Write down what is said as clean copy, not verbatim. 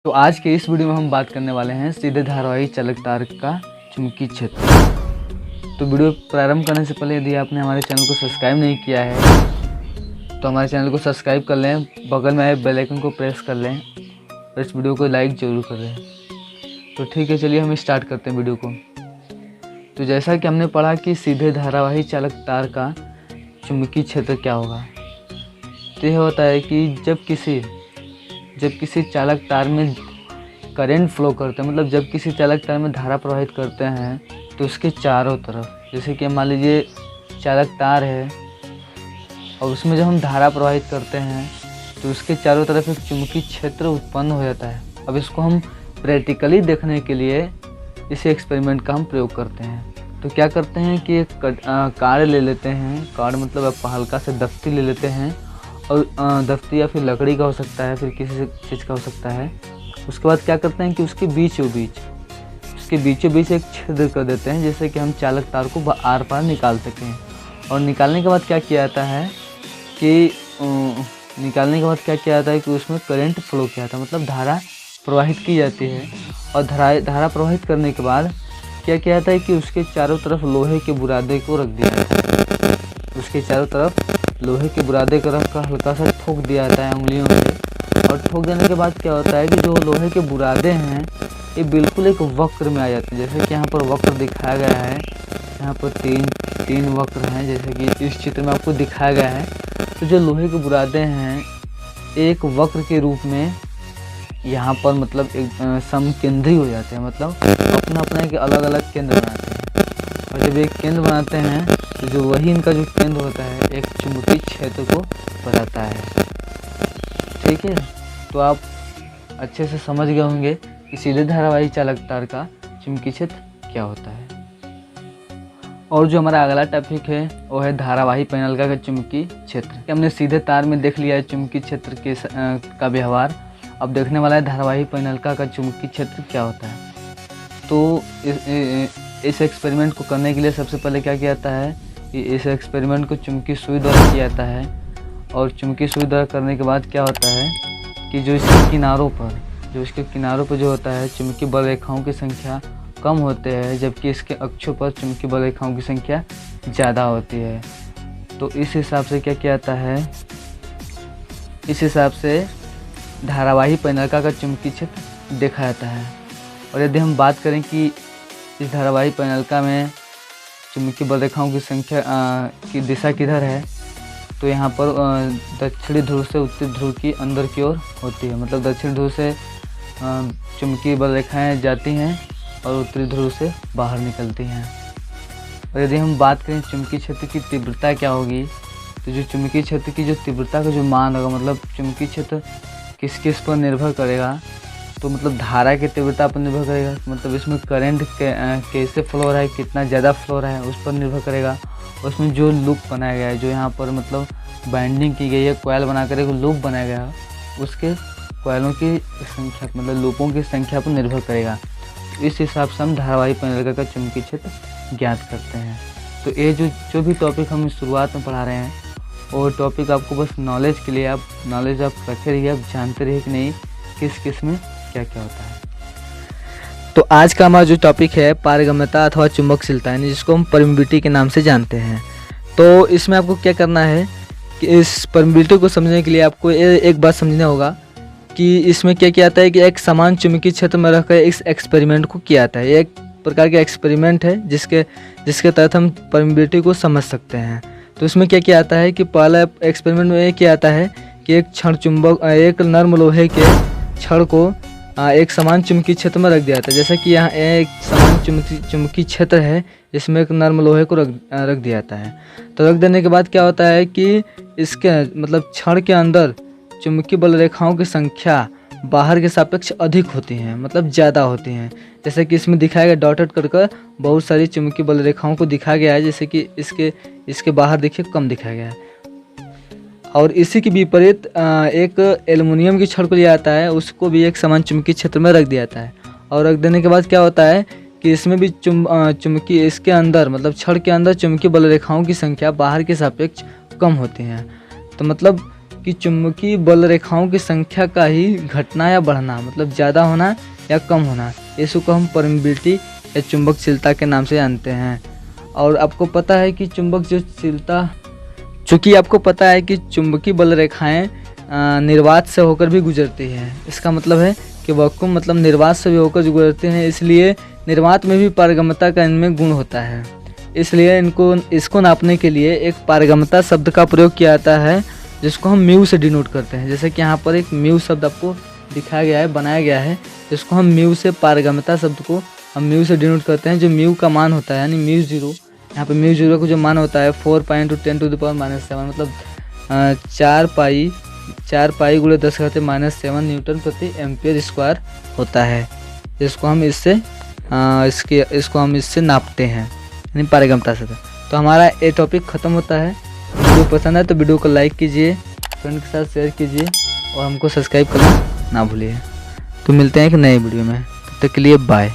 तो आज के इस वीडियो में हम बात करने वाले हैं सीधे धारावाही चालक तार का चुंबकीय क्षेत्र। तो वीडियो प्रारंभ करने से पहले यदि आपने हमारे चैनल को सब्सक्राइब नहीं किया है तो हमारे चैनल को सब्सक्राइब कर लें, बगल में आए बेल आइकन को प्रेस कर लें और इस वीडियो को लाइक ज़रूर कर लें। तो ठीक है, चलिए हम स्टार्ट करते हैं वीडियो को। तो जैसा कि हमने पढ़ा कि सीधे धारावाही चालक तार का चुंबकीय क्षेत्र क्या होगा, तो यह होता है कि जब किसी चालक तार में करंट फ्लो करते हैं, मतलब जब किसी चालक तार में धारा प्रवाहित करते हैं तो उसके चारों तरफ, जैसे कि मान लीजिए चालक तार है और उसमें जब हम धारा प्रवाहित करते हैं तो उसके चारों तरफ एक चुंबकीय क्षेत्र उत्पन्न हो जाता है। अब इसको हम प्रैक्टिकली देखने के लिए इस एक्सपेरिमेंट का हम प्रयोग करते हैं। तो क्या करते हैं कि एक कार्ड ले लेते हैं, कार्ड मतलब आप हल्का से दफ्ती ले लेते हैं और दफ्ती या फिर लकड़ी का हो सकता है, फिर किसी चीज़ का हो सकता है। उसके बाद क्या करते हैं कि उसके बीचों बीच एक छिद्र कर देते हैं, जैसे कि हम चालक तार को आर पार निकाल सकें। और निकालने के बाद क्या किया जाता है कि उसमें करंट फ्लो किया जाता है, मतलब धारा प्रवाहित की जाती है। और धारा प्रवाहित करने के बाद क्या किया जाता है कि उसके चारों तरफ लोहे के बुरादे को रख दिया जाता है। उसके चारों तरफ लोहे के बुरादे को रख कर हल्का सा ठोक दिया जाता है उंगलियों से। और ठोक देने के बाद क्या होता है कि जो लोहे के बुरादे हैं ये बिल्कुल एक वक्र में आ जाते हैं, जैसे कि यहाँ पर वक्र दिखाया गया है। यहाँ पर तीन वक्र हैं, जैसे कि इस चित्र में आपको दिखाया गया है। तो जो लोहे के बुरादे हैं एक वक्र के रूप में यहाँ पर मतलब एक समकेंद्री हो जाते हैं, मतलब अपना एक अलग अलग केंद्र बनाते हैं। और जब एक केंद्र बनाते हैं तो जो वही इनका जो केंद्र होता है एक चुंबकीय क्षेत्र को बताता है। ठीक है, तो आप अच्छे से समझ गए होंगे कि सीधे धारावाही चालक तार का चुंबकीय क्षेत्र क्या होता है। और जो हमारा अगला टॉपिक है वो है धारावाही पेनल्का का चुंबकीय क्षेत्र। हमने सीधे तार में देख लिया है चुंबकीय क्षेत्र का व्यवहार। अब देखने वाला है धारावाही पेनल्का का चुंबकीय क्षेत्र क्या होता है। तो इस एक्सपेरिमेंट को करने के लिए सबसे पहले क्या किया जाता है कि इस एक्सपेरिमेंट को चुंबकीय सुई द्वारा किया जाता है। और चुंबकीय सुई द्वारा करने के बाद क्या होता है कि जो इसके किनारों पर जो होता है चुंबकीय बल रेखाओं की संख्या कम होते हैं, जबकि इसके अक्षों पर चुंबकीय बल रेखाओं की संख्या ज़्यादा होती है। तो इस हिसाब से क्या किया जाता है, इस हिसाब से धारावाही पेनल्का का चुंबकीय क्षेत्र देखा जाता है। और यदि हम बात करें कि इस धारावाही पेनल्का में चुंबकीय बल रेखाओं की संख्या की दिशा किधर है, तो यहाँ पर दक्षिणी ध्रुव से उत्तरी ध्रुव की अंदर की ओर होती है, मतलब दक्षिण ध्रुव से चुंबकीय बल रेखाएँ जाती हैं और उत्तरी ध्रुव से बाहर निकलती हैं। और यदि हम बात करें चुंबकीय क्षेत्र की तीव्रता क्या होगी, तो जो चुंबकीय क्षेत्र की जो तीव्रता का जो मान होगा, मतलब चुंबकीय क्षेत्र किस पर निर्भर करेगा, तो मतलब धारा की तीव्रता पर निर्भर करेगा, मतलब इसमें करंट कैसे फ्लो रहा है, कितना ज़्यादा फ्लो रहा है उस पर निर्भर करेगा। उसमें जो लूप बनाया गया है, जो यहाँ पर मतलब बाइंडिंग की गई है, कॉइल बनाकर एक लूप बनाया गया है, उसके कॉइलों की संख्या मतलब लूपों की संख्या पर निर्भर करेगा। इस हिसाब से हम धारावाही पेनल्का का चुंबकीय क्षेत्र ज्ञात करते हैं। तो ये जो भी टॉपिक हम शुरुआत में पढ़ा रहे हैं वो टॉपिक आपको बस नॉलेज के लिए, आप नॉलेज आप रखे रहिए, आप जानते रहिए कि नहीं किस में क्या क्या होता है। तो आज का हमारा जो टॉपिक है पारगम्यता अथवा चुंबकशीलता, यानी जिसको हम परमिबिलिटी के नाम से जानते हैं। तो इसमें आपको क्या करना है कि इस परमिबिलिटी को समझने के लिए आपको एक बात समझना होगा कि इसमें क्या किया जाता है कि एक समान चुंबकीय क्षेत्र में रखकर इस एक्सपेरिमेंट को किया जाता है। एक प्रकार का एक्सपेरिमेंट है जिसके तहत हम परमिबिलिटी को समझ सकते हैं। तो इसमें क्या किया जाता है कि पहला एक्सपेरिमेंट में ये किया जाता है कि एक नर्म लोहे के छड़ को एक समान चुंबकीय क्षेत्र में रख दिया जाता है। जैसा कि यहाँ एक समान चुंबकीय क्षेत्र है जिसमें एक नर्म लोहे को रख दिया जाता है। तो रख देने के बाद क्या होता है कि इसके मतलब छड़ के अंदर चुंबकीय बल रेखाओं की संख्या बाहर के सापेक्ष अधिक होती हैं, मतलब ज़्यादा होती हैं। जैसे कि इसमें दिखाया गया डॉटेड कर बहुत सारी चुंबकीय बल रेखाओं को दिखाया गया है, जैसे कि इसके बाहर देखिए कम दिखाया गया है। और इसी के विपरीत एक एल्युमिनियम की छड़ को लिया जाता है, उसको भी एक समान चुंबकीय क्षेत्र में रख दिया जाता है। और रख देने के बाद क्या होता है कि इसमें भी चुंबकीय इसके अंदर मतलब छड़ के अंदर चुंबकीय बल रेखाओं की संख्या बाहर के सापेक्ष कम होती हैं। तो मतलब कि चुंबकीय बल रेखाओं की संख्या का ही घटना या बढ़ना, मतलब ज़्यादा होना या कम होना, इसको हम परमिबिलिटी या चुंबकशीलता के नाम से जानते हैं। और आपको पता है कि चूँकि आपको पता है कि चुंबकीय बल रेखाएं निर्वात से होकर भी गुजरती हैं। इसका मतलब है कि वैक्यूम मतलब निर्वात से भी होकर गुजरते हैं, इसलिए निर्वात में भी पारगम्यता का इनमें गुण होता है। इसलिए इसको नापने के लिए एक पारगम्यता शब्द का प्रयोग किया जाता है, जिसको हम म्यू से डिनोट करते हैं। जैसे कि यहाँ पर एक म्यू शब्द आपको दिखाया गया है, बनाया गया है, जिसको हम म्यू से, पारगम्यता शब्द को हम म्यू से डिनोट करते हैं। जो म्यू का मान होता है यानी म्यू जीरो, यहाँ पे म्यू जीरो का जो मान होता है 4 पाई × 10⁻⁻⁷, मतलब 4 पाई × 10⁻⁻⁷ न्यूटन प्रति एम्पियर स्क्वायर होता है। जिसको हम इसको हम इससे नापते हैं यानी पारगम्यता से। तो हमारा ये टॉपिक ख़त्म होता है। वीडियो पसंद है तो वीडियो को लाइक कीजिए, फ्रेंड के साथ शेयर कीजिए और हमको सब्सक्राइब करना ना भूलिए। तो मिलते हैं एक नए वीडियो में, तब तक के लिए बाय।